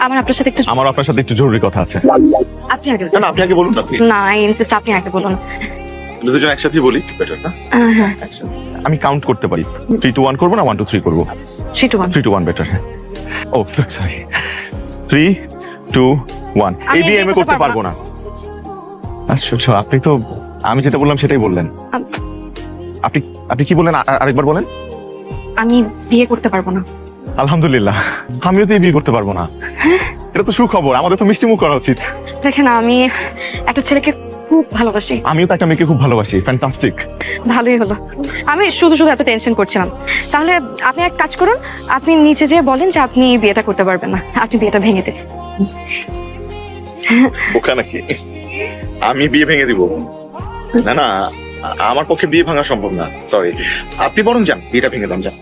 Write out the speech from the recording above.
আমার আপনার সাথে একটু জরুরি কথা আছে। আপনি আগে না আপনি আগে বলুন না প্লিজ। না ইনসিস্ট আপনি আগে বলুন। দুজন একসাথেই বলি বেটার না? হ্যাঁ আমি কাউন্ট করতে পারি। 3 2 1 করব না 1 2 3 করব? 3 2 1 3 2 1 বেটার। ও সরি 3 2 1 আমি এবিএম করতে পারবো না। আচ্ছা আপনি তো আমি যেটা বললাম সেটাই বললেন। আপনি আপনি কি বললেন আরেকবার বলেন? আমি বিয়ে করতে পারবো না। আলহামদুলিল্লাহ আমিও তো বিয়ে করতে পারবো না। এটা তো সুখবর, আমাদের তো মিষ্টি মুখ করা উচিত। দেখেন আমি একটা ছেলেকে খুব ভালোবাসি। আমিও তো একটা মেয়েকে খুব ভালোবাসি। ফ্যান্টাস্টিক। ভালোই হলো। আমি শুধু এত টেনশন করছিলাম। তাহলে আপনি এক কাজ করুন, আপনি নিচে যেয়ে বলেন যে আপনি বিয়েটা করতে পারবেন না, আপনি বিয়েটা ভেঙে দেন। বোকা নাকি? আমি বিয়ে ভেঙে দিব? না না আমার পক্ষে বিয়ে ভাঙা সম্ভব না, সরি। আপনি বরং যান, বিয়েটা ভেঙে দেন, যান।